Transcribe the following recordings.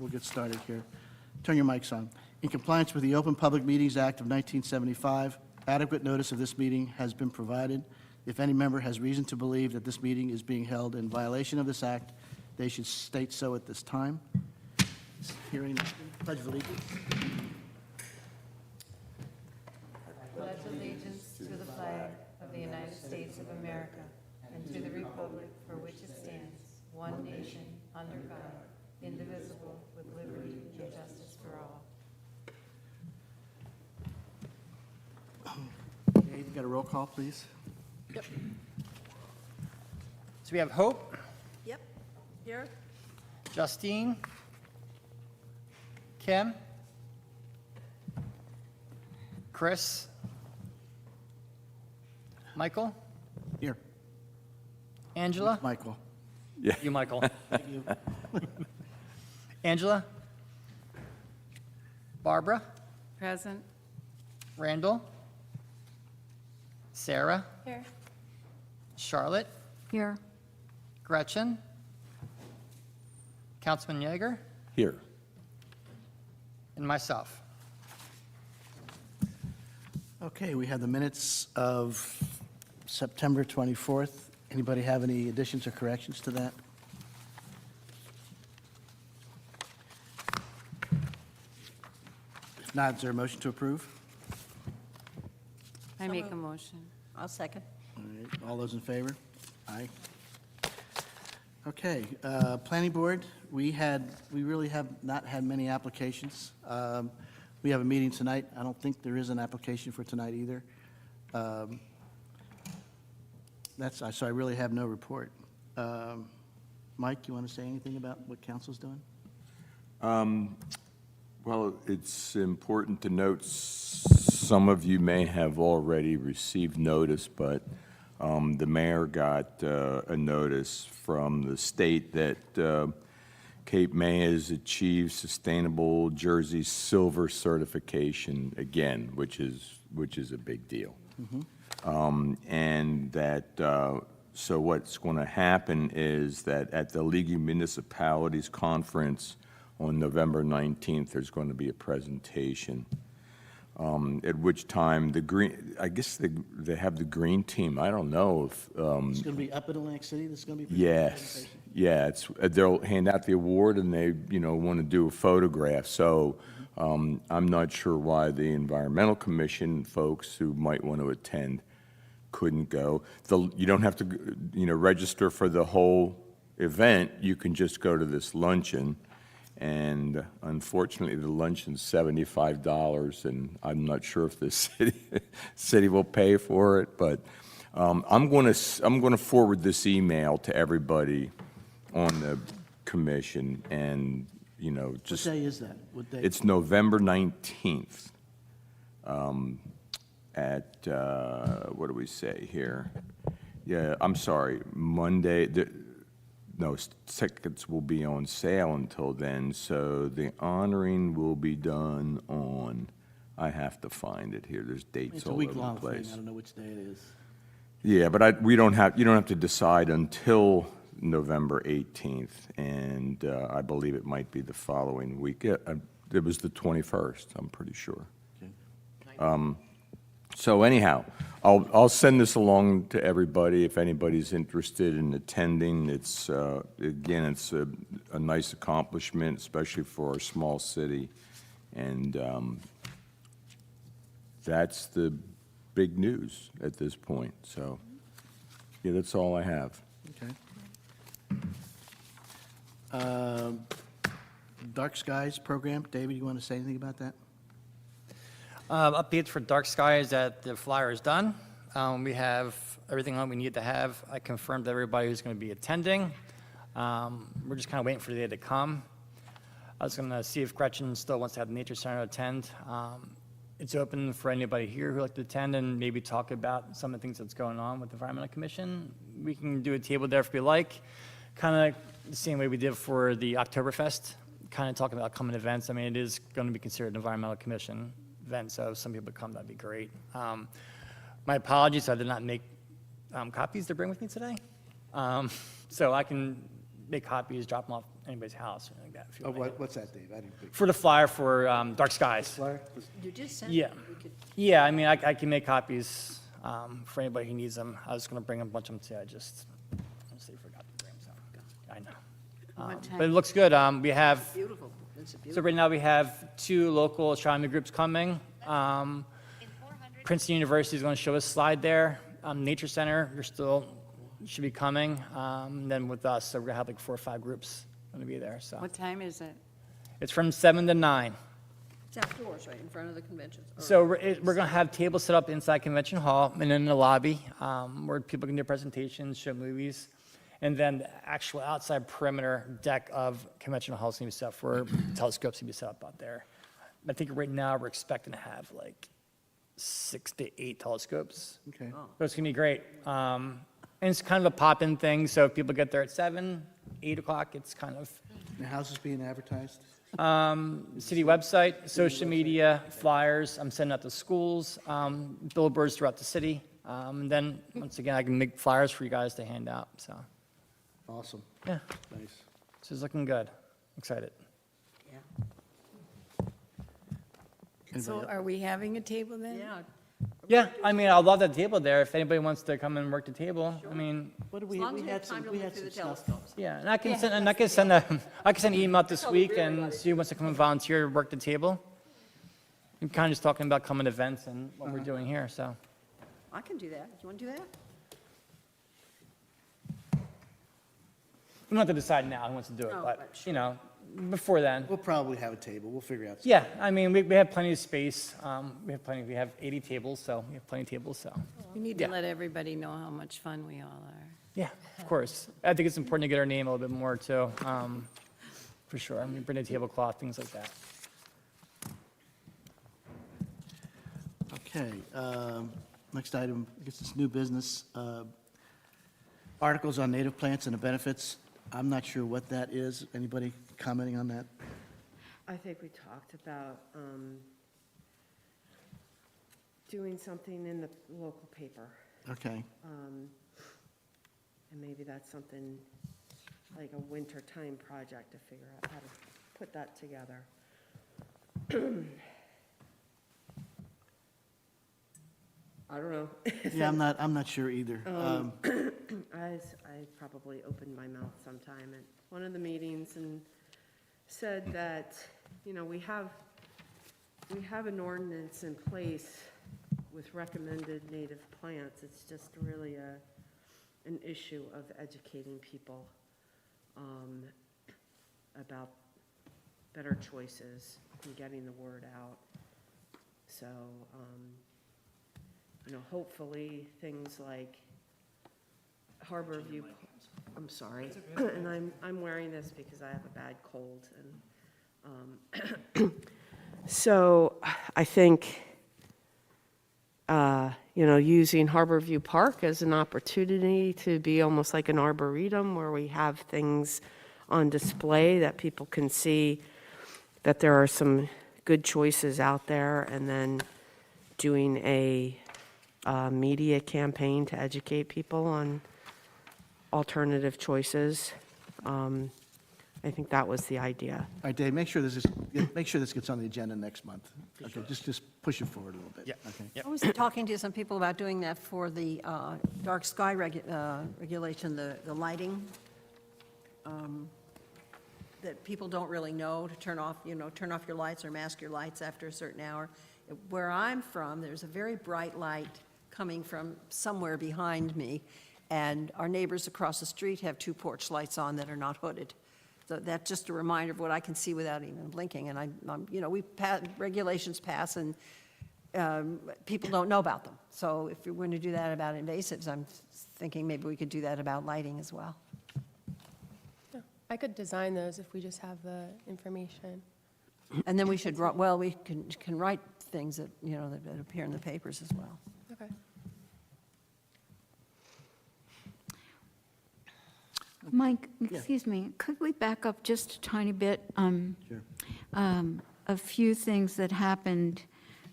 we'll get started here. Turn your mics on. In compliance with the Open Public Meetings Act of 1975, adequate notice of this meeting has been provided. If any member has reason to believe that this meeting is being held in violation of this act, they should state so at this time. Hearing, pledge of allegiance. Pledge allegiance to the flag of the United States of America and to the republic for which it stands, one nation, under God, indivisible, with liberty and justice for all. Okay, you got a roll call, please? Yep. So we have Hope, Yep. Here? Justine, Kim, Chris, Michael, Here, Angela, Michael. you, Michael, Thank you. Angela, Barbara, Present. Randall, Sarah, Here. Charlotte, Here. Gretchen, Councilman Yeager, Here. and myself. Okay, we have the minutes of September 24th. Anybody have any additions or corrections to that? If not, is there a motion to approve? I make a motion. I'll second. All right, all those in favor? Aye. Okay, Planning Board, we really have not had many applications. We have a meeting tonight. I don't think there is an application for tonight either. So I really have no report. Mike, you want to say anything about what council's doing? Well, it's important to note, some of you may have already received notice, but the mayor got a notice from the state that Cape May has achieved Sustainable Jersey Silver certification again, which is a big deal. And that, so what's going to happen is that at the League of Municipalities Conference on November 19th, there's going to be a presentation, at which time I guess they have the green team. I don't know if, It's going to be up in Atlantic City? This is going to be? yes, yeah, they'll hand out the award and they, want to do a photograph. So I'm not sure why the Environmental Commission folks who might want to attend couldn't go. You don't have to, register for the whole event. You can just go to this luncheon. And unfortunately, the luncheon's $75, and I'm not sure if the city will pay for it. But I'm going to forward this email to everybody on the commission, and just. What day is that? What day? It's November 19th. At what do we say here? Yeah, I'm sorry, Monday. No, tickets will be on sale until then, so the honoring will be done on, I have to find it here, there's dates It's a all over the week-long thing. place. I don't know which day it is. Yeah, but you don't have to decide until November 18th, and I believe it might be the following week. Yeah, it was the 21st, I'm pretty sure. Okay. So anyhow, I'll send this along to everybody if anybody's interested in attending. It's, again, it's a nice accomplishment, especially for a small city. And that's the big news at this point. So, yeah, that's all I have. Okay. Dark Skies program, David, you want to say anything about that? Updates for Dark Sky is that the flyer is done. We have everything that we need to have. I confirmed everybody who's going to be attending. We're just kind of waiting for the day to come. I was going to see if Gretchen still wants to have the Nature Center attend. It's open for anybody here who'd like to attend and maybe talk about some of the things that's going on with the Environmental Commission. We can do a table there if we like, kind of the same way we did for the Oktoberfest, kind of talking about common events. I mean, it is going to be considered an Environmental Commission event, so if some people come, that'd be great. My apologies, I did not make copies to bring with me today. So I can make copies, drop them off anybody's house or anything like that. if you Oh, want. what's that, Dave? I didn't pick. For the flyer for Dark Skies. Flyer? You just sent. Yeah. Yeah, I mean, I can make copies for anybody who needs them. I was going to bring a bunch of them today. I just honestly forgot to bring them. So I know. But it looks good. We have, Beautiful. It's a so beautiful. right now we have 2 local astronomy groups coming. Princeton University is going to show us a slide there. Nature Center, you're still, should be coming. Then with us, so we're going to have like 4 or 5 groups going to be there, so. What time is it? It's from 7 to 9. It's outdoors, right, in front of the convention. So we're going to have tables set up inside Convention Hall and in the lobby where people can do presentations, show movies. And then the actual outside perimeter deck of Convention Hall is going to be set up where telescopes can be set up out there. I think right now we're expecting to have like 6 to 8 telescopes. Okay. So it's going to be great. And it's kind of a pop-in thing, so if people get there at 7, 8 o'clock, it's kind of And how's this being advertised? city website, social media, flyers, I'm sending out to schools, billboards throughout the city. And then, once again, I can make flyers for you guys to hand out, so, Awesome. yeah, Nice. this is looking good. Excited. So are we having a table then? Yeah. Yeah, I mean, I love that table there. If anybody wants to come and work the table, I mean, What do As long as we have time to we look had through the some stuff. telescopes. yeah, and I can send, I can send an email out this week and see who wants to come and volunteer to work the table. I'm kind of just talking about coming events and what we're doing here, so. I can do that. Do you want to do that? We don't have to decide now who wants to do it, No, but, but sure. you know, before then. We'll probably have a table. We'll figure out. Yeah, I mean, we have plenty of space. We have 80 tables, so we have plenty of tables, so. We need to Yeah. let everybody know how much fun we all are. Yeah, of course. I think it's important to get our name a little bit more too, for sure. I mean, bring a tablecloth, things like that. Okay, next item, I guess it's new business. Articles on native plants and the benefits. I'm not sure what that is. Anybody commenting on that? I think we talked about doing something in the local paper. Okay, And maybe that's something like a wintertime project to figure out how to put that together. I don't know. yeah, I'm not sure either. I probably opened my mouth sometime at one of the meetings and said that, you know, we have an ordinance in place with recommended native plants. It's just really an issue of educating people about better choices and getting the word out. So, you know, hopefully things like Harbor View, I'm sorry, and I'm wearing this because I have a bad cold, and, so I think, you know, using Harbor View Park as an opportunity to be almost like an arboretum where we have things on display that people can see that there are some good choices out there, and then doing a media campaign to educate people on alternative choices. I think that was the idea. All right, Dave, make sure this gets on the agenda next month. Okay, just push it forward a little bit. Yeah. Okay. I was talking to some people about doing that for the dark sky regulation, the lighting, that people don't really know to turn off, you know, turn off your lights or mask your lights after a certain hour. Where I'm from, there's a very bright light coming from somewhere behind me, and our neighbors across the street have 2 porch lights on that are not hooded. So that's just a reminder of what I can see without even blinking, and I'm you know, regulations pass, and people don't know about them. So if you're going to do that about invasives, I'm thinking maybe we could do that about lighting as well. I could design those if we just have the information. And then we should, well, we can write things that, you know, that appear in the papers as well. Okay. Mike, excuse me, could we back up just a tiny bit? Sure. A few things that happened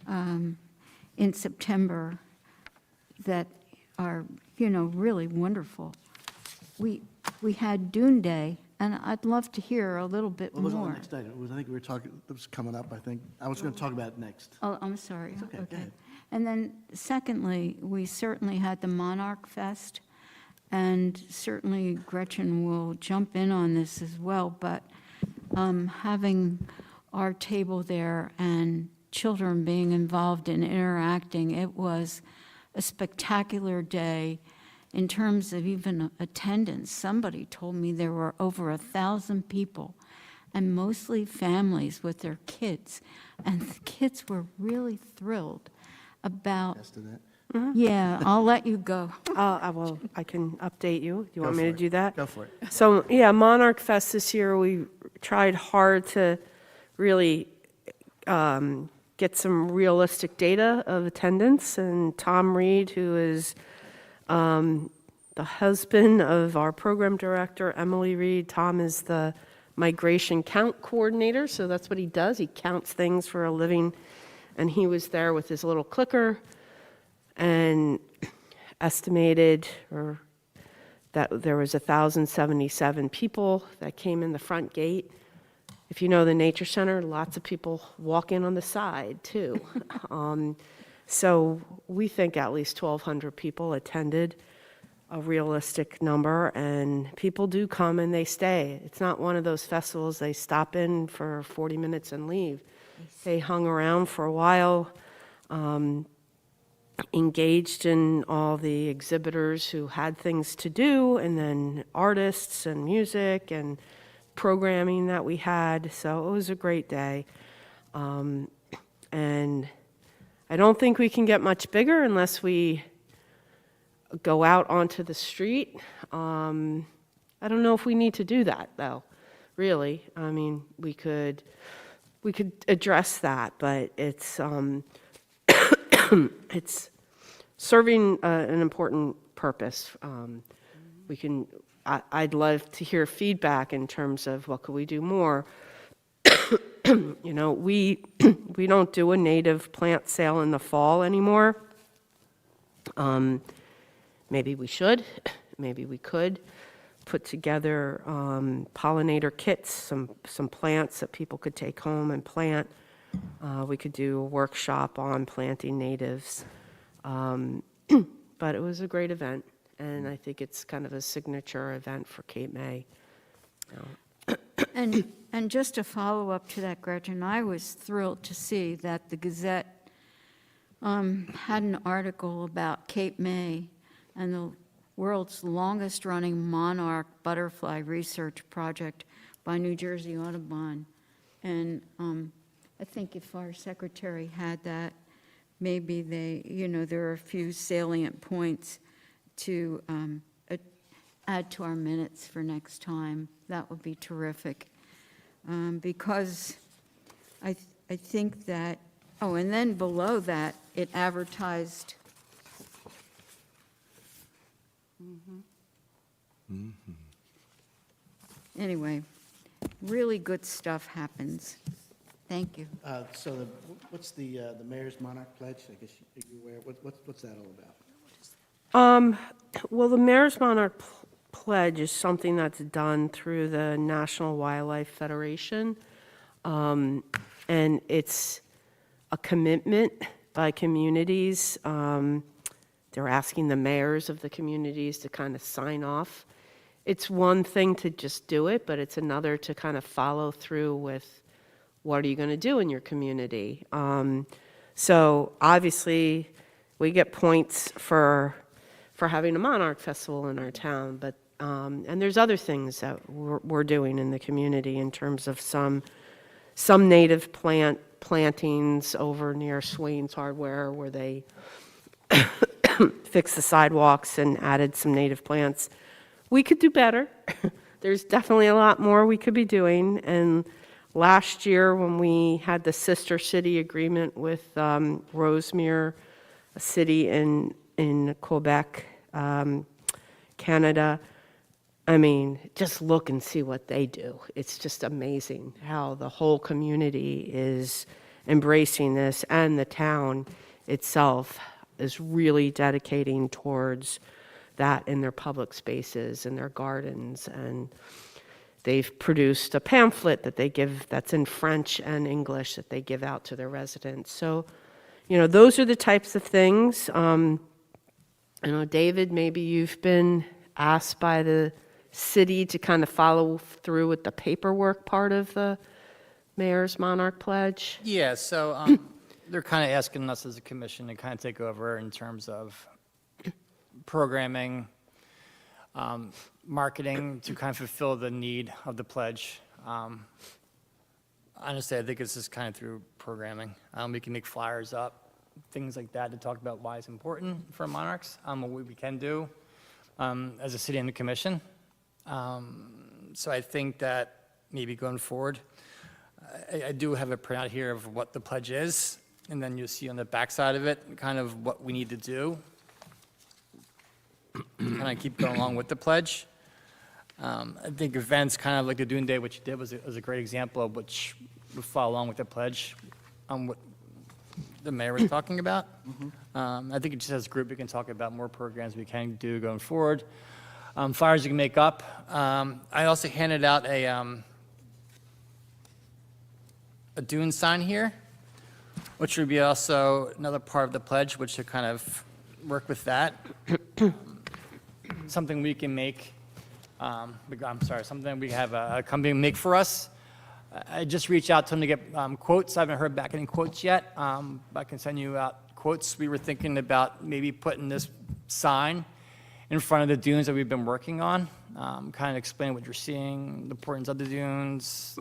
in September that are, you know, really wonderful. We we had Dune Day, and I'd love to hear a little bit What was on the more. next item? I think we were talking, it was coming up, I think. I was going to talk about it next. Oh, I'm sorry. okay, go ahead. And then secondly, we certainly had the Monarch Fest, and certainly Gretchen will jump in on this as well, but having our table there and children being involved in interacting, it was a spectacular day in terms of even attendance. Somebody told me there were over 1,000 people, and mostly families with their kids. And the kids were really thrilled about, Yes to that. yeah, I'll let you go. I can update you. Do you want Go me to for it. do that? Go for it. So, yeah, Monarch Fest this year, we tried hard to really get some realistic data of attendance. And Tom Reed, who is the husband of our program director, Emily Reed, Tom is the migration count coordinator, so that's what he does. He counts things for a living. And he was there with his little clicker and estimated that there was 1,077 people that came in the front gate. If you know the Nature Center, lots of people walk in on the side, too. So we think at least 1,200 people attended, a realistic number, and people do come and they stay. It's not one of those festivals they stop in for 40 minutes and leave. They hung around for a while, engaged in all the exhibitors who had things to do, and then artists and music and programming that we had. So it was a great day. And I don't think we can get much bigger unless we go out onto the street. I don't know if we need to do that, though, really. I mean, we could address that, but it's it's serving an important purpose. I'd love to hear feedback in terms of what could we do more. You know, we don't do a native plant sale in the fall anymore. Maybe we should, maybe we could put together pollinator kits, some plants that people could take home and plant. We could do a workshop on planting natives. But it was a great event, and I think it's kind of a signature event for Cape May. And just to follow up to that, Gretchen, I was thrilled to see that the Gazette had an article about Cape May and the world's longest-running monarch butterfly research project by New Jersey Audubon. And I think if our secretary had that, maybe there are a few salient points to add to our minutes for next time. That would be terrific. Because I think that, oh, and then below that, it advertised. Anyway, really good stuff happens. Thank you. So what's the Mayor's Monarch Pledge? I guess you're aware. What's that all about? Well, the Mayor's Monarch Pledge is something that's done through the National Wildlife Federation. And it's a commitment by communities. They're asking the mayors of the communities to kind of sign off. It's one thing to just do it, but it's another to kind of follow through with what are you going to do in your community. So obviously, we get points for having a monarch festival in our town, but and there's other things that we're doing in the community in terms of some native plantings over near Swain's Hardware where they fixed the sidewalks and added some native plants. We could do better. There's definitely a lot more we could be doing. And last year when we had the sister city agreement with Rosemere, a city in Quebec, Canada, I mean, just look and see what they do. It's just amazing how the whole community is embracing this, and the town itself is really dedicating towards that in their public spaces, in their gardens, and they've produced a pamphlet that they give that's in French and English that they give out to their residents. So, those are the types of things. I know, David, maybe you've been asked by the city to kind of follow through with the paperwork part of the Mayor's Monarch Pledge. Yeah, so they're kind of asking us as a commission to kind of take over in terms of programming, marketing to kind of fulfill the need of the pledge. Honestly, I think it's just kind of through programming. We can make flyers up, things like that to talk about why it's important for monarchs, what we can do as a city and the commission. So I think that maybe going forward, I do have a printout here of what the pledge is, and then you'll see on the backside of it kind of what we need to do to kind of keep going along with the pledge. I think events kind of like the Dune Day, which you did, was a great example of which would follow along with the pledge on what the mayor was talking about. I think just as a group, we can talk about more programs we can do going forward. Flyers you can make up. I also handed out a Dune sign here, which would be also another part of the pledge, which should kind of work with that. Something we can make, something we have a company make for us. I just reached out to them to get quotes. I haven't heard back any quotes yet, but I can send you out quotes. We were thinking about maybe putting this sign in front of the dunes that we've been working on, kind of explain what you're seeing, the importance of the dunes,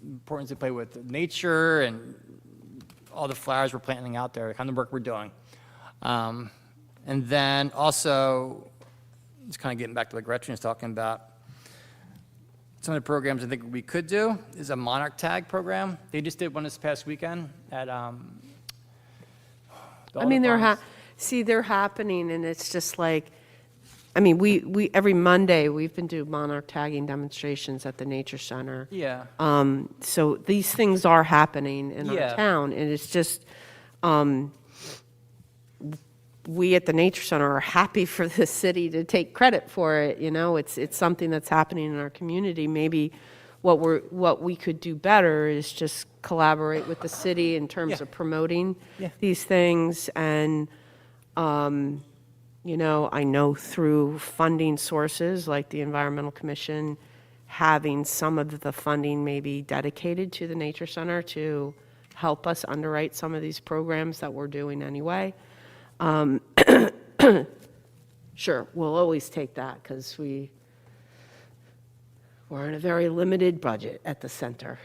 importance to play with nature and all the flowers we're planting out there, the kind of work we're doing. And then also, just kind of getting back to what Gretchen was talking about, some of the programs I think we could do is a Monarch Tag program. They just did one this past weekend at I mean, they're happening, and it's just like, I mean, we every Monday, we've been doing monarch tagging demonstrations at the Nature Center. Yeah. So these things are happening in Yeah. our town, and it's just, we at the Nature Center are happy for the city to take credit for it, it's something that's happening in our community. Maybe what we could do better is just collaborate with the city in terms Yeah. of promoting Yeah. these things, and I know through funding sources like the Environmental Commission, having some of the funding maybe dedicated to the Nature Center to help us underwrite some of these programs that we're doing anyway. Sure, we'll always take that because we're in a very limited budget at the center.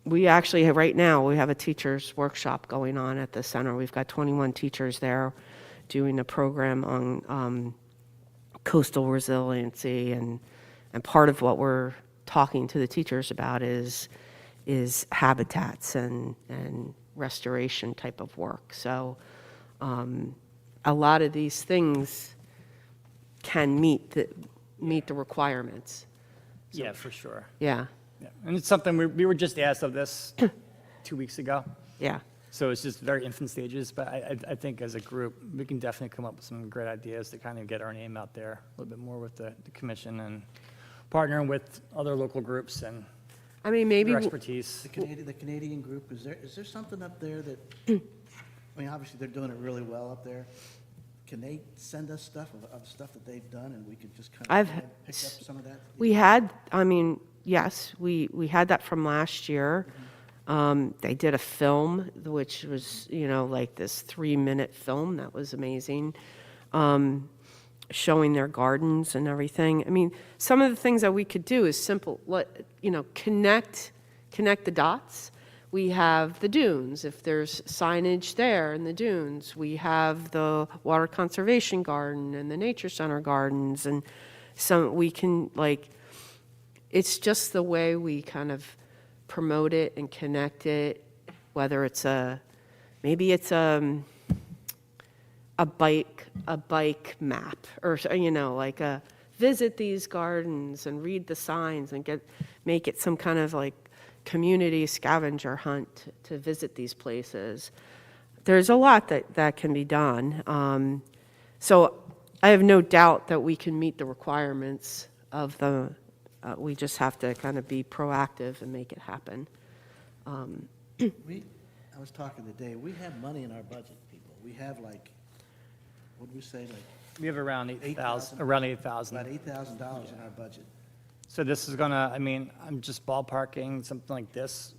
We actually have, right now, we have a teacher's workshop going on at the center. We've got 21 teachers there doing a program on coastal resiliency, and part of what we're talking to the teachers about is habitats and restoration type of work. So a lot of these things can meet the requirements. Yeah, for sure. Yeah, Yeah. And it's something we were just asked of this 2 weeks ago. yeah. So it's just very infant stages, but I think as a group, we can definitely come up with some great ideas to kind of get our name out there a little bit more with the commission and partnering with other local groups and I mean, maybe, their expertise. The Canadian group, is there something up there that, I mean, obviously, they're doing it really well up there. Can they send us stuff of stuff that they've done, and we could just kind of pick up some of that? we had, I mean, yes, we had that from last year. They did a film, which was, like this 3-minute film that was amazing, showing their gardens and everything. I mean, some of the things that we could do is simple, connect the dots. We have the dunes, if there's signage there in the dunes. We have the Water Conservation Garden and the Nature Center gardens, and we can, it's just the way we kind of promote it and connect it, whether it's maybe it's a bike map, or visit these gardens and read the signs and make it some kind of community scavenger hunt to visit these places. there's a lot that can be done. So I have no doubt that we can meet the requirements of we just have to kind of be proactive and make it happen. I was talking today, we have money in our budget, people. We have like, what did we say, like We have around 8,000? 8,000, around about 8,000. $8,000 in our budget. So this is gonna, I mean, I'm just ballparking, something like this,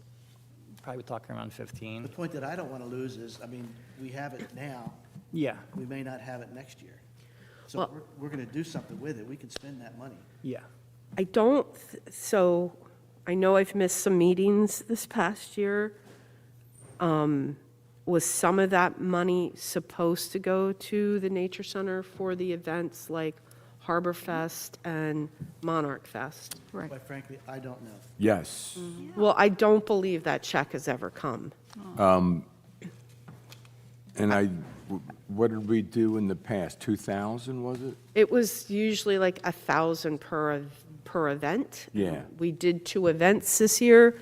probably talking around 15. The point that I don't want to lose is, I mean, we have it now, Yeah, we may not have it next year. So Well- we're going to do something with it. We can spend that money. yeah. I don't, so I know I've missed some meetings this past year. Was some of that money supposed to go to the Nature Center for the events like Harbor Fest and Monarch Fest? Right. Quite frankly, I don't know. Yes. Well, I don't believe that check has ever come. And what did we do in the past? 2,000, was it? It was usually like 1,000 per event. Yeah. We did 2 events this year.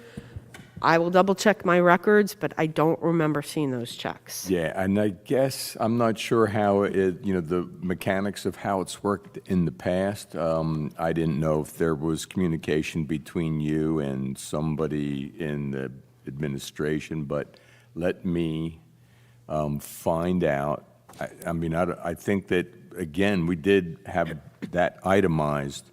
I will double-check my records, but I don't remember seeing those checks. Yeah, and I guess, I'm not sure how it, the mechanics of how it's worked in the past. I didn't know if there was communication between you and somebody in the administration, but let me find out. I think that, again, we did have that itemized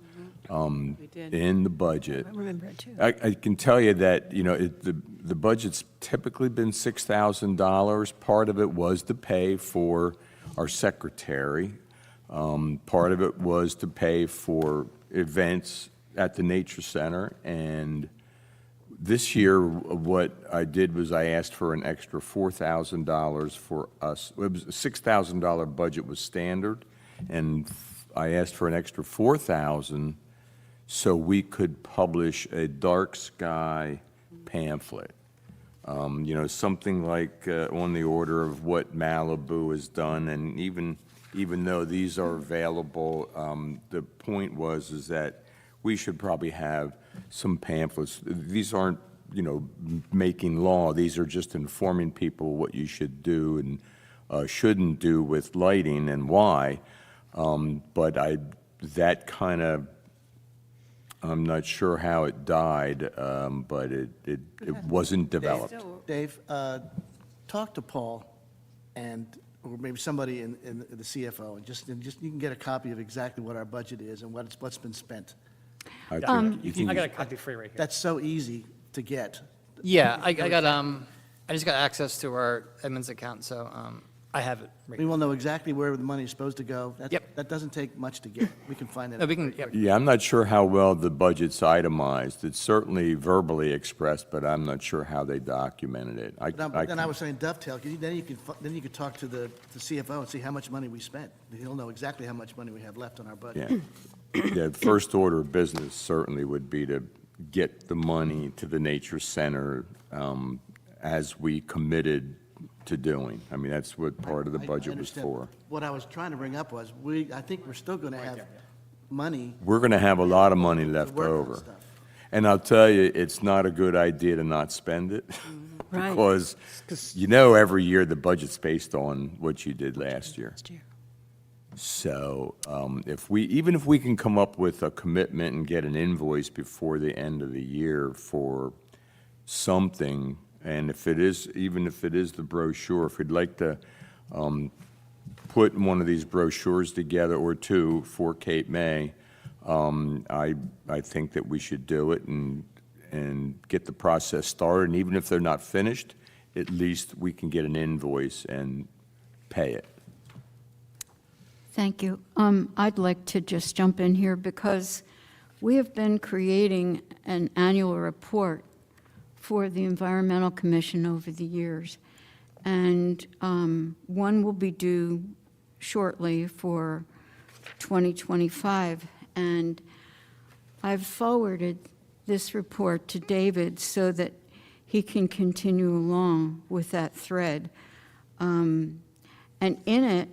in the budget. I remember it too. I can tell you that, the budget's typically been $6,000. Part of it was to pay for our secretary. Part of it was to pay for events at the Nature Center. And this year, what I did was I asked for an extra $4,000 for us. It was a $6,000 budget was standard, and I asked for an extra $4,000 so we could publish a dark sky pamphlet. Something like on the order of what Malibu has done, and even though these are available, the point is that we should probably have some pamphlets. These aren't, making law. These are just informing people what you should do and shouldn't do with lighting and why. But that kind of, I'm not sure how it died, but it wasn't developed. Dave, talk to Paul and, or maybe somebody in the CFO, and just you can get a copy of exactly what our budget is and what's been spent. I I got a copy for you right here. That's so easy to get. Yeah, I just got access to our Edmunds account, so I have it right We will know exactly where the money is supposed to go. Yep. That doesn't take much to get. We can find that No, out. we can, yep. Yeah, I'm not sure how well the budget's itemized. It's certainly verbally expressed, but I'm not sure how they documented it. But then I was saying dovetail, 'cause then you could talk to the CFO and see how much money we spent. He'll know exactly how much money we have left on our budget. Yeah, first order of business certainly would be to get the money to the Nature Center as we committed to doing. I mean, that's what part of the I budget was understand. for. What I was trying to bring up was, I think we're still going to have money We're going to have a lot of money to left work on over. stuff. And I'll tell you, it's not a good idea to not spend it. Right. Because, every year the budget's based on what you did last year. So even if we can come up with a commitment and get an invoice before the end of the year for something, and even if it is the brochure, if we'd like to put one of these brochures together or 2 for Cape May, I think that we should do it and get the process started. And even if they're not finished, at least we can get an invoice and pay it. Thank you. I'd like to just jump in here because we have been creating an annual report for the Environmental Commission over the years. And one will be due shortly for 2025. And I've forwarded this report to David so that he can continue along with that thread. And in it,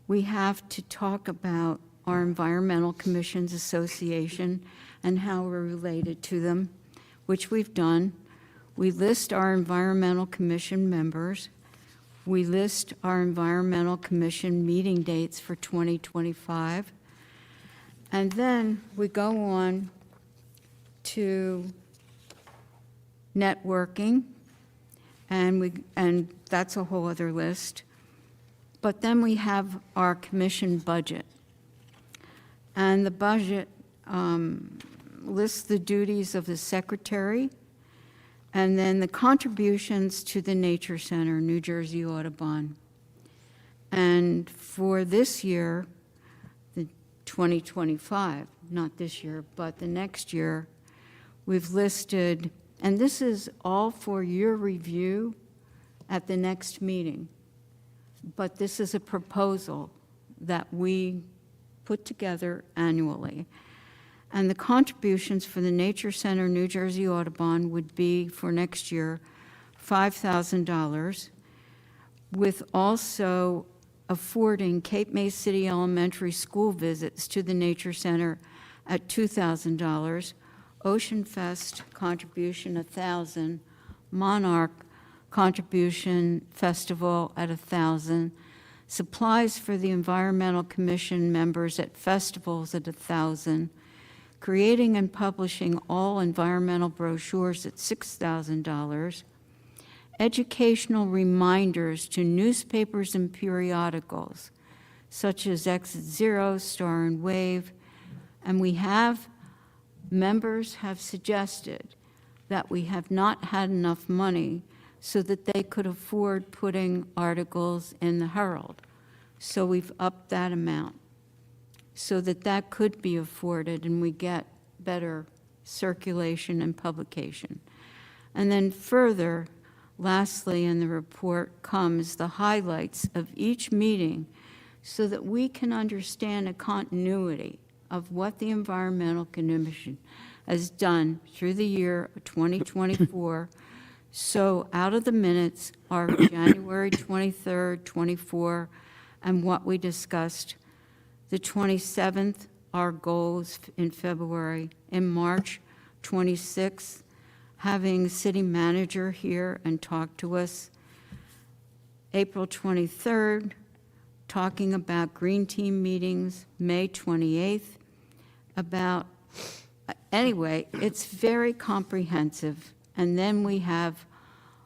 we have to talk about our Environmental Commissions Association and how we're related to them, which we've done. We list our Environmental Commission members. we list our Environmental Commission meeting dates for 2025. And then we go on to networking, and that's a whole other list. But then we have our commission budget. And the budget lists the duties of the secretary, and then the contributions to the Nature Center, New Jersey Audubon. And for this year, the 2025, not this year, but the next year, we've listed, and this is all for your review at the next meeting, but this is a proposal that we put together annually. And the contributions for the Nature Center, New Jersey Audubon would be for next year $5,000, with also affording Cape May City Elementary School visits to the Nature Center at $2,000, Ocean Fest contribution $1,000, Monarch contribution festival at $1,000, supplies for the Environmental Commission members at festivals at $1,000, creating and publishing all environmental brochures at $6,000, educational reminders to newspapers and periodicals, such as Exit Zero, Star and Wave, and members have suggested that we have not had enough money so that they could afford putting articles in the Herald. So we've upped that amount so that that could be afforded and we get better circulation and publication. And then further, lastly, in the report comes the highlights of each meeting so that we can understand a continuity of what the Environmental Commission has done through the year of 2024. So out of the minutes are January 23rd, 24, and what we discussed. The 27th, our goals in February. In March 26th, having city manager here and talk to us. April 23rd, talking about green team meetings. May 28th, anyway, it's very comprehensive. And then we have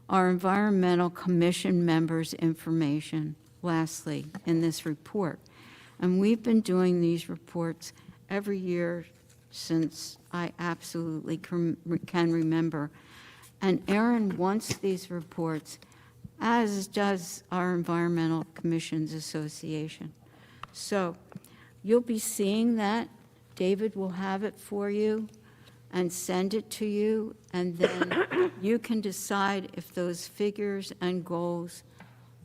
our Environmental Commission members' information, lastly, in this report. And we've been doing these reports every year since I absolutely can remember. And Aaron wants these reports, as does our Environmental Commissions Association. So you'll be seeing that. David will have it for you and send it to you, and then you can decide if those figures and goals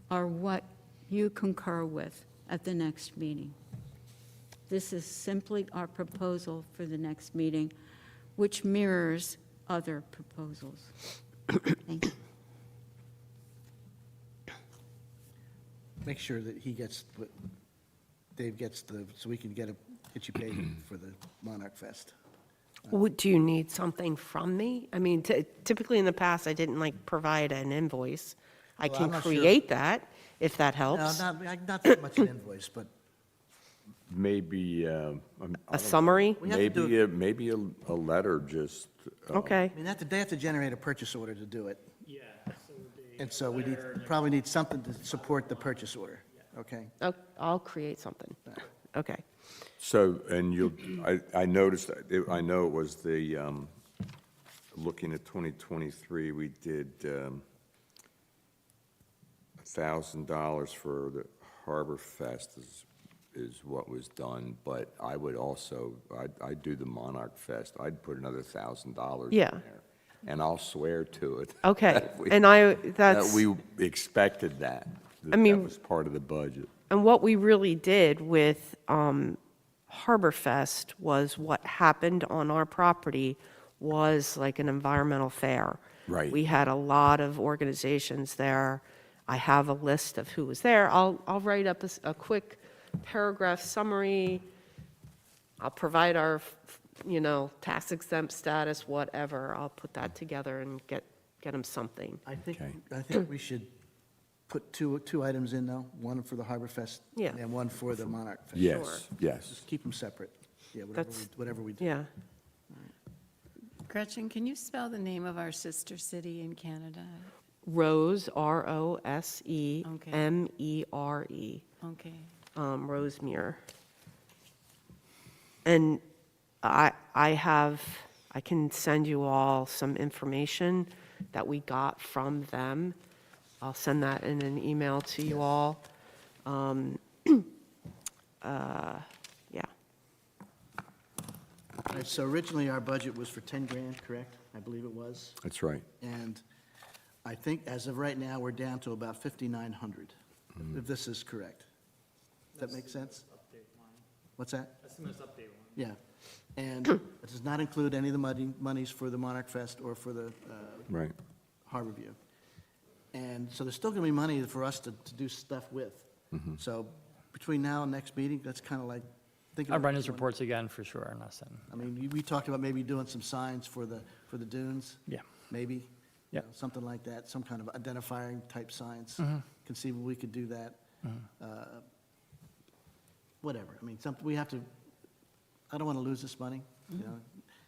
are what you concur with at the next meeting. This is simply our proposal for the next meeting, which mirrors other proposals. Thank you. Make sure that he gets, Dave gets so we can get you paid for the Monarch Fest. Do you need something from me? I mean, typically in the past, I didn't provide an invoice. I Well, can I'm not sure. create that, if that No, helps. not so much an invoice, but Maybe, A summary? we have to do, maybe a letter just. Okay. I mean, they have to generate a purchase order to do it. Yeah. And so we probably need something to support the purchase order, okay? I'll create something. Okay. So, and I noticed, I know it was looking at 2023, we did $1,000 for the Harbor Fest is what was done, but I would also, I'd do the Monarch Fest, I'd put another $1,000 in Yeah. there. And I'll swear to it. Okay, that we- and That that's, we expected that. I mean- That was part of the budget. and what we really did with Harbor Fest was what happened on our property was like an environmental fair. Right. We had a lot of organizations there. I have a list of who was there. I'll write up a quick paragraph summary. I'll provide our, tax exempt status, whatever. I'll put that together and get them something. I think Okay. we should put two items in, though? One for the Harbor Fest? Yeah. And one for the Monarch Fest? Yes, yes. Just keep them separate. Yeah, That's- whatever we do. Yeah. Gretchen, can you spell the name of our sister city in Canada? Rose, R-O-S-E-M-E-R-E, Okay. Rosemere. And I can send you all some information that we got from them. I'll send that in an email to you all. Yeah. All right, so originally, our budget was for 10 grand, correct? I believe it was. That's right. And I think as of right now, we're down to about 5,900, if this is correct. Does that make sense? What's that? Yeah. And it does not include any of the monies for the Monarch Fest or for the Right. Harbor View. And so there's still going to be money for us to do stuff with. So between now and next meeting, that's kind of like, think I'll about run his doing- reports again for sure, and I'll send. I mean, we talked about maybe doing some signs for the dunes. Yeah. Maybe. you Yeah. know, Something like that, some kind of identifying type signs. Conceivably, we could do that. Whatever, I mean, something, we have to, I don't want to lose this money, you know?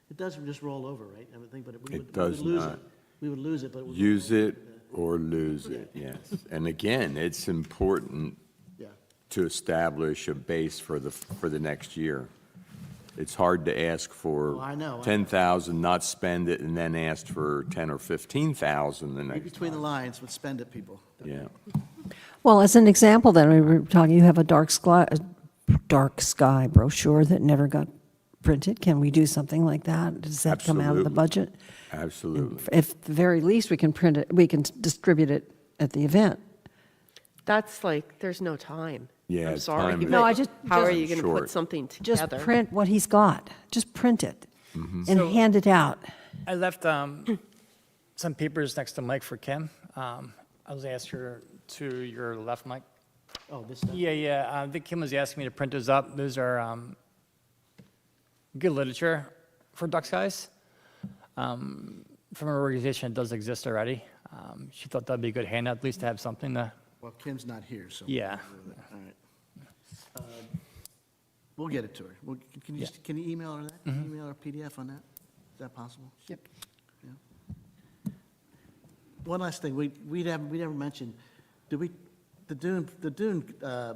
It doesn't just roll over, right? I would think, but we It would does lose not. it. We would lose it, but it would. Use it or lose it, yes. And again, it's important Yeah. to establish a base for the next year. It's hard to ask for Oh, I know. 10,000, not spend it, and then ask for 10 or 15,000 the Read next between the time. lines, but spend it, people. Yeah. Well, as an example, then, we were talking, you have a dark sky brochure that never got printed. Can we do something like that? Does that come out of the Absolutely. budget? Absolutely. If, at the very least, we can print it, we can distribute it at the event. That's like, there's no time. Yeah, I'm sorry. time is- No, How are you going to put short. something Just together? print what he's got. Just print it Mm-hmm. and hand it out. I left some papers next to Mike for Kim. I was asked her to your left, Mike. Oh, this stuff? Yeah. I think Kim was asking me to print those up. Those are good literature for duck skies from an organization that does exist already. She thought that'd be a good handout, at least to have something to. Well, Kim's not here, so. Yeah. All right. We'll get it to her. Can you email her that? Email her PDF on that? Is that possible? Yep. Yeah. One last thing, we never mentioned, the dune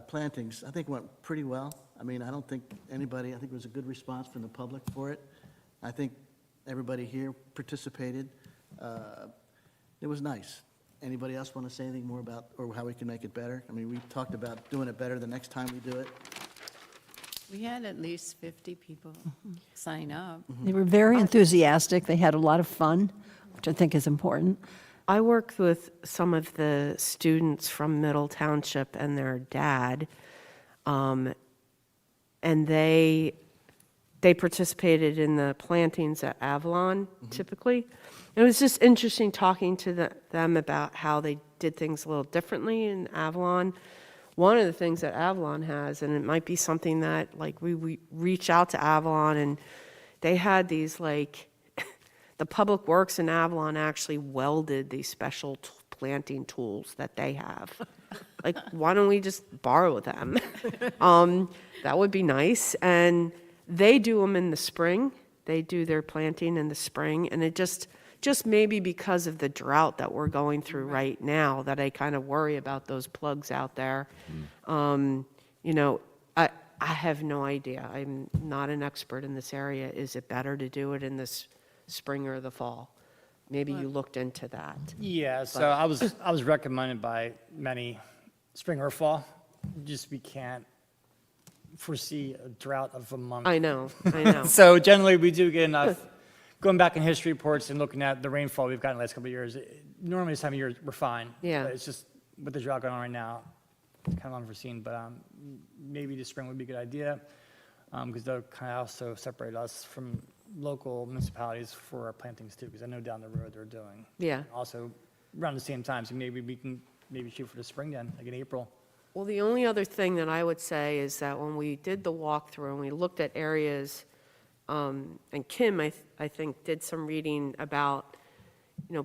plantings, I think went pretty well. I mean, I think it was a good response from the public for it. I think everybody here participated. It was nice. Anybody else want to say anything more about, or how we can make it better? I mean, we talked about doing it better the next time we do it. We had at least 50 people sign up. They were very enthusiastic. They had a lot of fun, which I think is important. I worked with some of the students from Middle Township and their dad, and they participated in the plantings at Avalon typically. It was just interesting talking to them about how they did things a little differently in Avalon. One of the things that Avalon has, and it might be something that, like, we reach out to Avalon, and they had these, like, the Public Works in Avalon actually welded these special planting tools that they have. Like, why don't we just borrow them? That would be nice. And they do them in the spring. They do their planting in the spring, and it just maybe because of the drought that we're going through right now, that I kind of worry about those plugs out there. You know, I have no idea. I'm not an expert in this area. Is it better to do it in this spring or the fall? Maybe you looked into that. Yeah, so I was recommended by many, spring or fall. Just we can't foresee a drought of a month. I know. So generally, we do get enough. Going back in history reports and looking at the rainfall we've gotten the last couple of years, normally this time of year, we're fine. Yeah. But it's just with the drought going on right now, it's kind of unforeseen, but maybe the spring would be a good idea, because they'll kind of also separate us from local municipalities for our plantings too, because I know down the road they're doing. Yeah. Also, around the same time, so maybe we can shoot for the spring then, like in April. Well, the only other thing that I would say is that when we did the walkthrough and we looked at areas, and Kim, I think, did some reading about,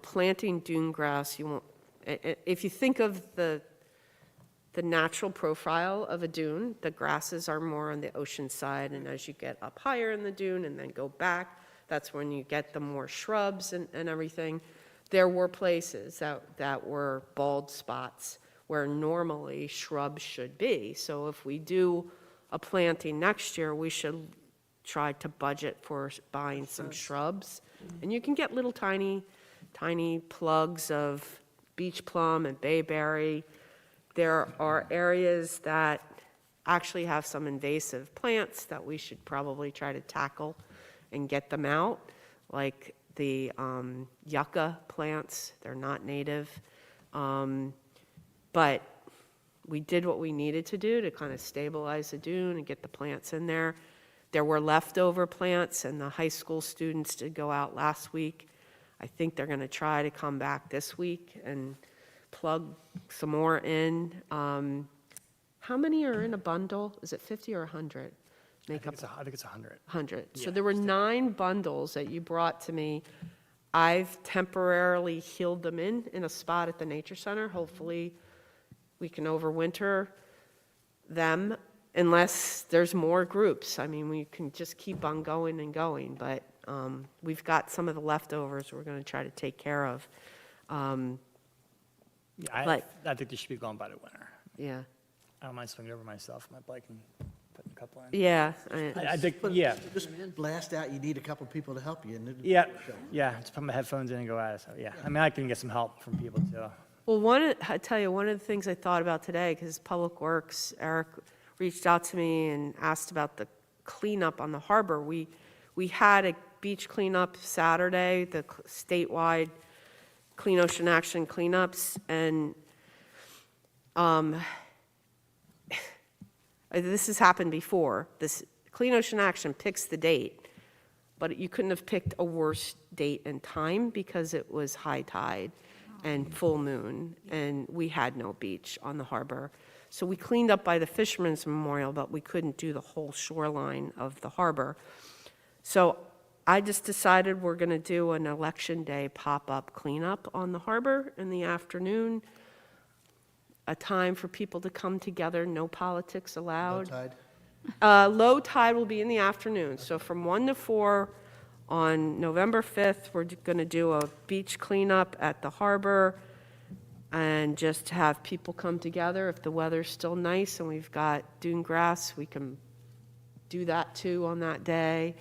planting dune grass, if you think of the natural profile of a dune, the grasses are more on the ocean side, and as you get up higher in the dune and then go back, that's when you get the more shrubs and everything. There were places that were bald spots where normally shrubs should be. So if we do a planting next year, we should try to budget for buying some shrubs. And you can get little tiny plugs of beach plum and bayberry. There are areas that actually have some invasive plants that we should probably try to tackle and get them out, like the yucca plants. They're not native. But we did what we needed to do to kind of stabilize the dune and get the plants in there. There were leftover plants, and the high school students did go out last week. I think they're going to try to come back this week and plug some more in. How many are in a bundle? Is it 50 or 100? I think it's 100. 100. So Yeah. there were 9 bundles that you brought to me. I've temporarily healed them in a spot at the Nature Center. Hopefully, we can overwinter them unless there's more groups. I mean, we can just keep on going and going, but we've got some of the leftovers we're going to try to take care of. Yeah, But- I think they should be gone by the winter. Yeah, I don't mind swinging over myself, my bike, and putting a couple in. yeah. I think, yeah, Just blast out, you need a couple people to help you. and yeah, just put my headphones in and go at it, so, yeah. I mean, I can get some help from people, too. Well, I tell you, one of the things I thought about today, because Public Works, Eric reached out to me and asked about the cleanup on the harbor. We had a beach cleanup Saturday, the statewide Clean Ocean Action cleanups, and this has happened before. This Clean Ocean Action picks the date, but you couldn't have picked a worse date and time because it was high tide and full moon, and we had no beach on the harbor. So we cleaned up by the Fisherman's Memorial, but we couldn't do the whole shoreline of the harbor. So I just decided we're going to do an Election Day pop-up cleanup on the harbor in the afternoon, a time for people to come together, no politics allowed. Tide. Low tide will be in the afternoon, so from 1 to 4 on November 5th, we're going to do a beach cleanup at the harbor and just have people come together. If the weather's still nice and we've got dune grass, we can do that too on that day.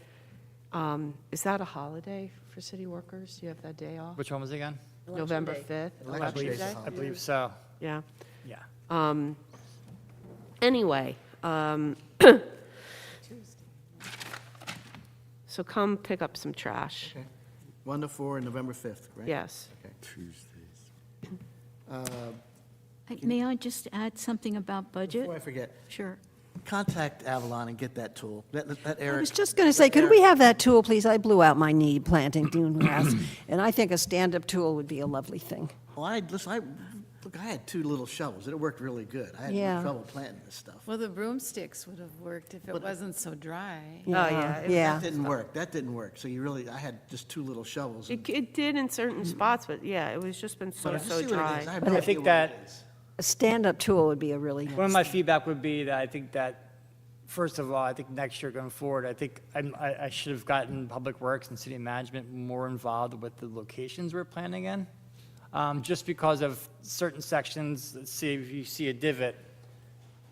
Is that a holiday for city workers? Do you have that day off? Which one was it again? November 5th? Election Election Day. Day? I believe so, Yeah. yeah. Anyway, so come pick up some trash. Okay. 1 to 4 and November 5th, right? Yes. Tuesdays. May I just add something about budget? Before I forget, Sure. contact Avalon and get that tool. Let Eric. I was just going to say, could we have that tool, please? I blew out my knee planting dune grass, and I think a stand-up tool would be a lovely thing. Well, look, I had 2 little shovels. It worked really good. I had no Yeah. trouble planting this stuff. Well, the broomsticks would have worked if it wasn't so dry. yeah, it- Yeah. That didn't work. So I had just 2 little shovels. It did in certain spots, but yeah, it was just been But so I see what it is. dry. have no I idea think what that- it is. A stand-up tool would be a really nice One of my thing. feedback would be that I think that, first of all, I think next year going forward, I think I should have gotten Public Works and City Management more involved with the locations we're planning in. Just because of certain sections, let's see, if you see a divot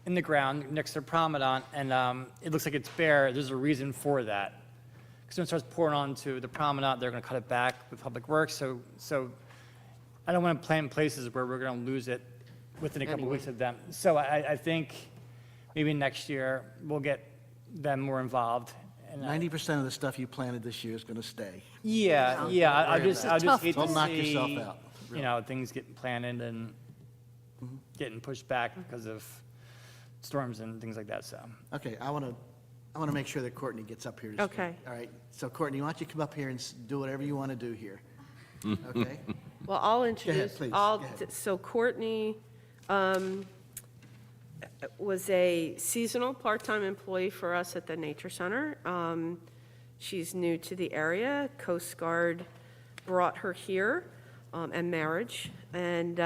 in the ground next to the promenade, and it looks like it's bare, there's a reason for that. Because when it starts pouring onto the promenade, they're going to cut it back with Public Works, so I don't want to plant in places where we're going to lose it within a couple of weeks of them. So I think maybe next year, we'll get them more involved. And 90% of the stuff you planted this year is going to stay. yeah, I just hate to Don't knock see, yourself out, you know, things getting planted and getting pushed back because of storms and things like that, so. Okay, I want to make sure that Courtney gets up here to speak. Okay. All right, so Courtney, why don't you come up here and do whatever you want to do here? Okay? Well, I'll introduce, please, go ahead. so Courtney was a seasonal part-time employee for us at the Nature Center. She's new to the area. Coast Guard brought her here. and marriage. And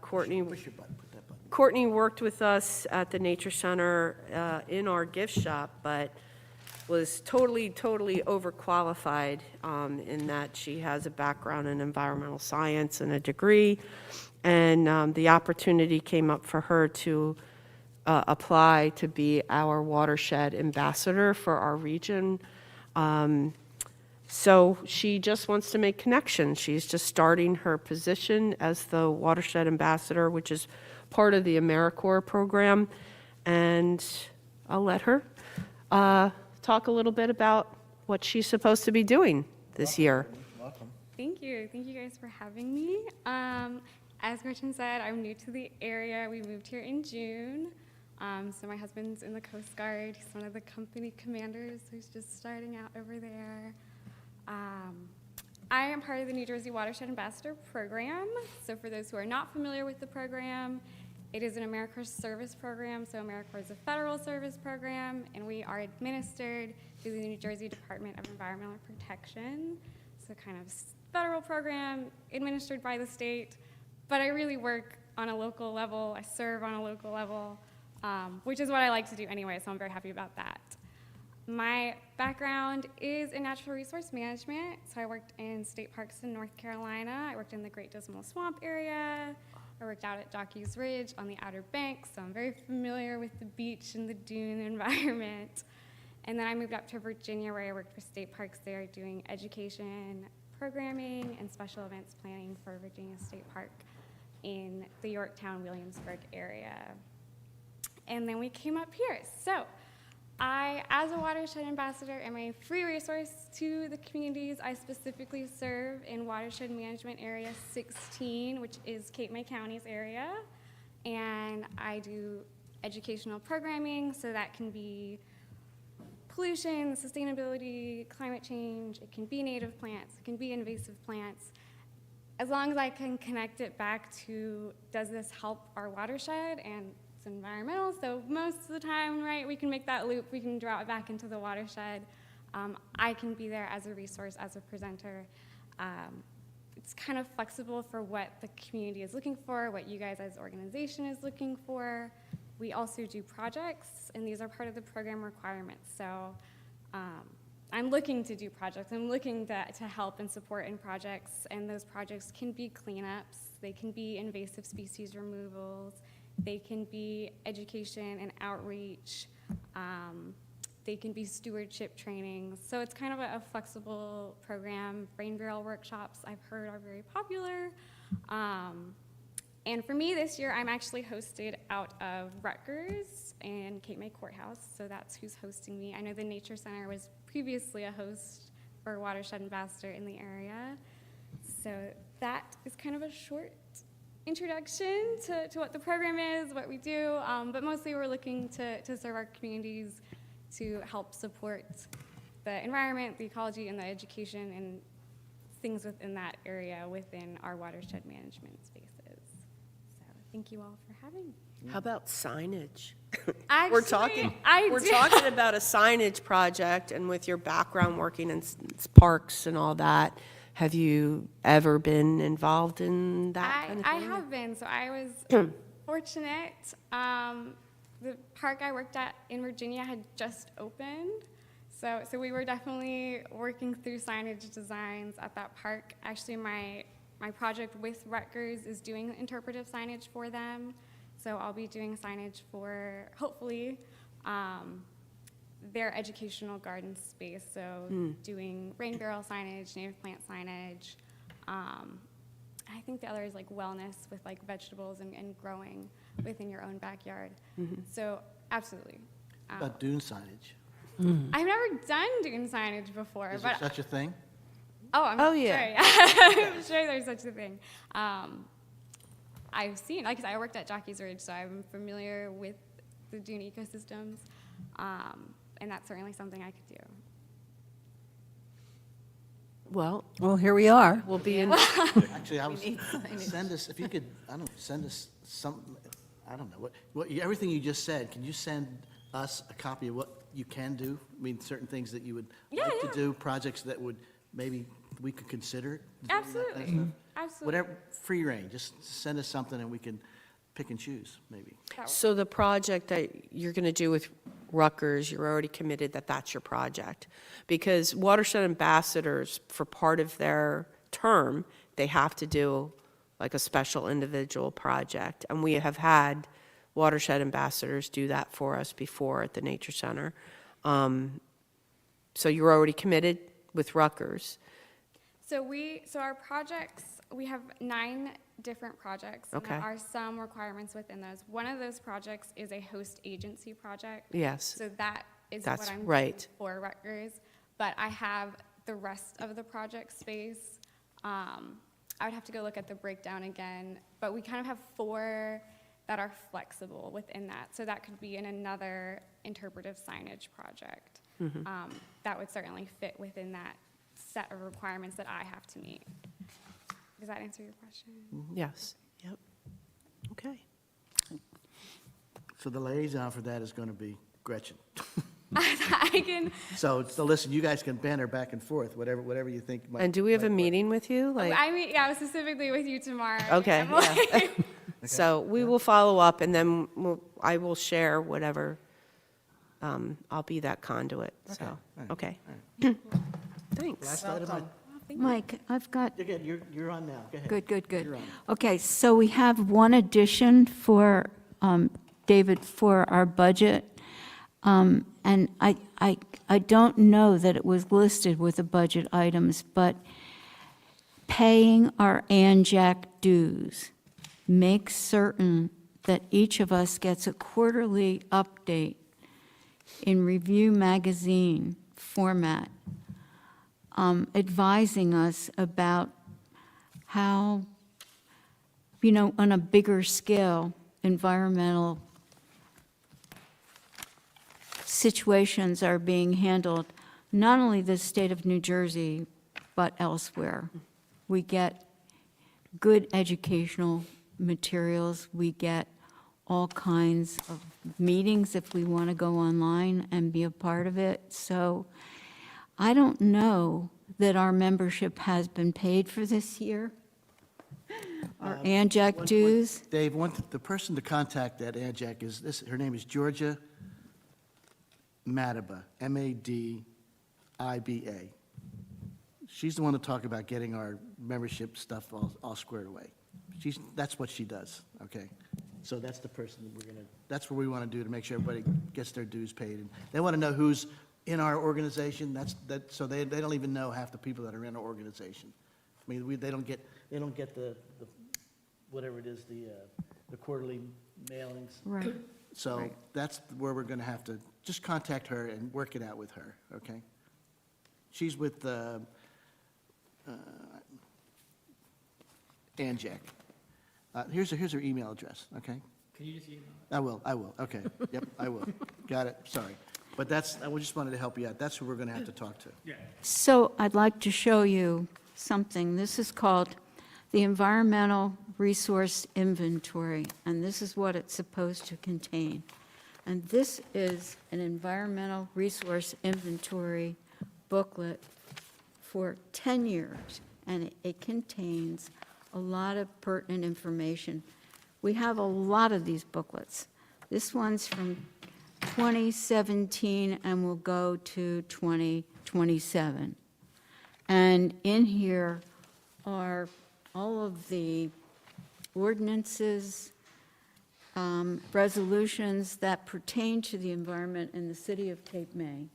Courtney Push your button, put that button. Courtney worked with us at the Nature Center in our gift shop, but was totally overqualified in that she has a background in environmental science and a degree. And the opportunity came up for her to apply to be our watershed ambassador for our region. So she just wants to make connections. She's just starting her position as the watershed ambassador, which is part of the AmeriCorps program. And I'll let her talk a little bit about what she's supposed to be doing this year. Welcome. Thank you. Thank you guys for having me. As Gretchen said, I'm new to the area. We moved here in June. So my husband's in the Coast Guard. He's one of the company commanders who's just starting out over there. I am part of the New Jersey Watershed Ambassador Program. So for those who are not familiar with the program, it is an AmeriCorps service program. So AmeriCorps is a federal service program, and we are administered through the New Jersey Department of Environmental Protection. So kind of federal program administered by the state, but I really work on a local level. I serve on a local level, which is what I like to do anyway, so I'm very happy about that. My background is in natural resource management. So I worked in state parks in North Carolina. I worked in the Great Dismal Swamp area. I worked out at Jockey's Ridge on the Outer Banks, so I'm very familiar with the beach and the dune environment. And then I moved up to Virginia, where I worked for state parks there doing education, programming, and special events planning for Virginia State Park in the Yorktown-Williamsburg area. And then we came up here. So I, as a watershed ambassador, am a free resource to the communities I specifically serve in Watershed Management Area 16, which is Cape May County's area. And I do educational programming, so that can be pollution, sustainability, climate change. It can be native plants. It can be invasive plants. As long as I can connect it back to, does this help our watershed? And it's environmental, so most of the time, right, we can make that loop, we can draw it back into the watershed. I can be there as a resource, as a presenter. It's kind of flexible for what the community is looking for, what you guys as organization is looking for. We also do projects, and these are part of the program requirements. So I'm looking to do projects. I'm looking to help and support in projects, and those projects can be cleanups, they can be invasive species removals, they can be education and outreach. They can be stewardship trainings. So it's kind of a flexible program. Rain barrel workshops, I've heard, are very popular. And for me this year, I'm actually hosted out of Rutgers and Cape May Courthouse. So that's who's hosting me. I know the Nature Center was previously a host for Watershed Ambassador in the area. So that is kind of a short introduction to what the program is, what we do, but mostly we're looking to serve our communities, to help support the environment, the ecology, and the education and things within that area within our watershed management spaces. So thank you all for having me. How about signage? Actually, We're talking about a signage project, and with your background working in parks and all that, have you ever been involved in that kind of thing? I have been. So I was fortunate. The park I worked at in Virginia had just opened. So we were definitely working through signage designs at that park. Actually, my project with Rutgers is doing interpretive signage for them. So I'll be doing signage for, hopefully, their educational garden space. So doing rain barrel signage, native plant signage. I think the other is like wellness with like vegetables and growing within your own backyard. So absolutely. About dune signage. I've never done dune signage before, Is there but such a thing? I'm Oh, sure. yeah. I'm sure there's such a thing. I've seen, like I said, I worked at Jockey's Ridge, so I'm familiar with the dune ecosystems, and that's certainly something I could do. Well, Here we are. we'll be in, Actually, I was, send us, if you could, I don't know, send us some, I don't know, everything you just said, can you send us a copy of what you can do? I mean, certain things that you would Yeah, like to yeah. do, projects that would maybe we could consider it? Absolutely, absolutely. Whatever, free reign, just send us something and we can pick and choose, maybe. So the project that you're going to do with Rutgers, you're already committed that that's your project? Because watershed ambassadors, for part of their term, they have to do like a special individual project. And we have had watershed ambassadors do that for us before at the Nature Center. So you're already committed with Rutgers? So our projects, we have 9 different projects. And there Okay. are some requirements within those. One of those projects is a host agency project. Yes. So that is That's what I'm doing right. for Rutgers. But I have the rest of the project space. I would have to go look at the breakdown again, but we kind of have 4 that are flexible within that. So that could be in another interpretive signage project. That would certainly fit within that set of requirements that I have to meet. Does that answer your question? Yes. Yep. Okay. So the liaison for that is going to be Gretchen. I can, So listen, you guys can banter back and forth, whatever you think might. And do we have a might work. meeting with you? Like, I mean, yeah, specifically with you tomorrow. Okay, Emily. so we will follow up, and then I will share whatever, I'll be that conduit, so, all right, okay. Thanks. Last item on- Mike, I've got, You're good, you're on now, go ahead. good. You're on. Okay, so we have one addition for, David, for our budget. And I don't know that it was listed with the budget items, but paying our ANJAC dues makes certain that each of us gets a quarterly update in Review Magazine format, advising us about how, on a bigger scale, environmental situations are being handled, not only the state of New Jersey, but elsewhere. We get good educational materials, we get all kinds of meetings if we want to go online and be a part of it. So I don't know that our membership has been paid for this year, our ANJAC dues. Dave, the person to contact at ANJAC is this, her name is Georgia Madiba, Madiba. She's the one to talk about getting our membership stuff all squared away. That's what she does, okay? So that's the person that that's what we want to do to make sure everybody gets their dues paid. And they want to know who's in our organization, so they don't even know half the people that are in our organization. I mean, they don't get the whatever it is, the quarterly mailings. Right. So that's where we're going to have to just contact her and work it out with her, okay? She's with ANJAC. Here's her email address, okay? Can you just email? I will, okay. Yep, I will. Got it, sorry. But I just wanted to help you out. That's who we're going to have to talk to. So I'd like to show you something. This is called the Environmental Resource Inventory, and this is what it's supposed to contain. And this is an environmental resource inventory booklet for 10 years, and it contains a lot of pertinent information. We have a lot of these booklets. This one's from 2017 and will go to 2027. And in here are all of the ordinances, resolutions that pertain to the environment in the city of Cape May,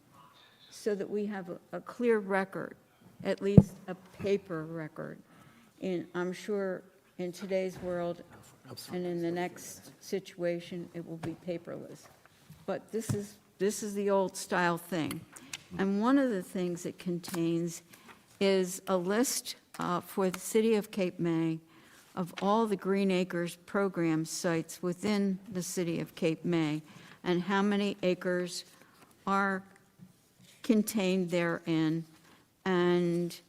so that we have a clear record, at least a paper record. And I'm sure in today's world and in the next situation, it will be paperless. But this is the old style thing. And one of the things it contains is a list for the city of Cape May of all the Green Acres program sites within the city of Cape May, and how many acres are contained therein, and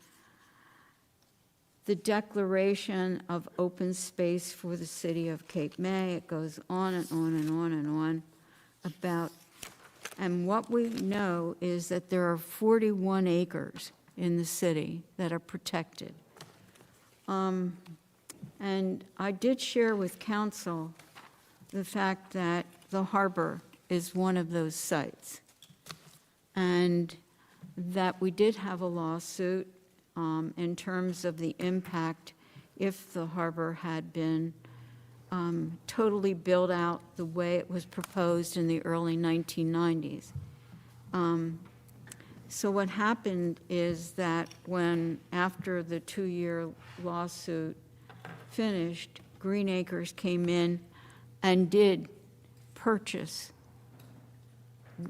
the declaration of open space for the city of Cape May. It goes on and on and on and on about, and what we know is that there are 41 acres in the city that are protected. And I did share with council the fact that the harbor is one of those sites, and that we did have a lawsuit in terms of the impact if the harbor had been totally built out the way it was proposed in the early 1990s. So what happened is that when, after the 2-year lawsuit finished, Green Acres came in and did purchase,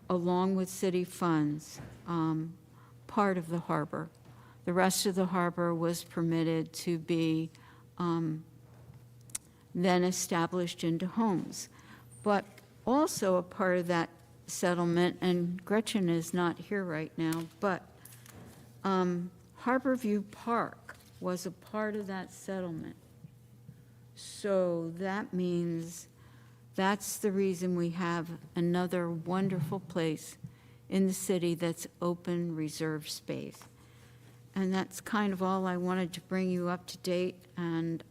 along with city funds, part of the harbor. The rest of the harbor was permitted to be then established into homes. But also a part of that settlement, and Gretchen is not here right now, but Harborview Park was a part of that settlement. So that means that's the reason we have another wonderful place in the city that's open reserve space. And that's kind of all I wanted to bring you up to date. And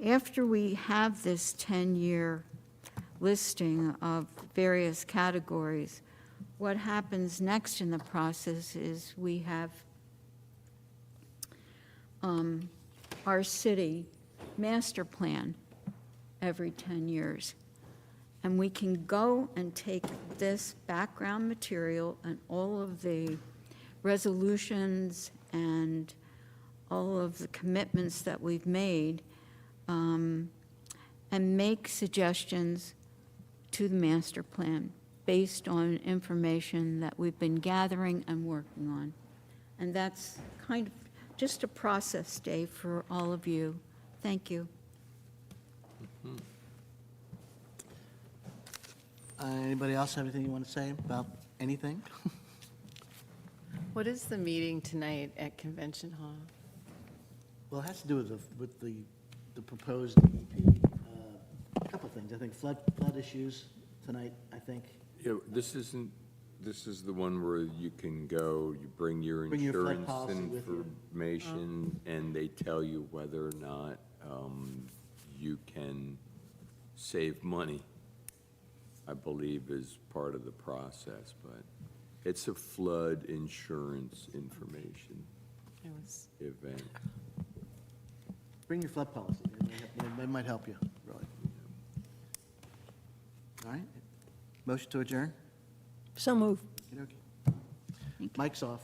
after we have this 10-year listing of various categories, what happens next in the process is we have our city master plan every 10 years. And we can go and take this background material and all of the resolutions and all of the commitments that we've made and make suggestions to the master plan based on information that we've been gathering and working on. And that's kind of just a process day for all of you. Thank you. Anybody else have anything you want to say about anything? What is the meeting tonight at Convention Hall? Well, it has to do with the proposed EP. A couple things. I think flood issues tonight, I think. Yeah, this is the one where you can go, you bring your Bring your flood insurance policy with you. information, and they tell you whether or not you can save money, I believe is part of the process, but it's a flood insurance information I was event. Bring your flood policy. It might help you, really. All right. Motion to adjourn? So move. Okey-dokey. Mic's off.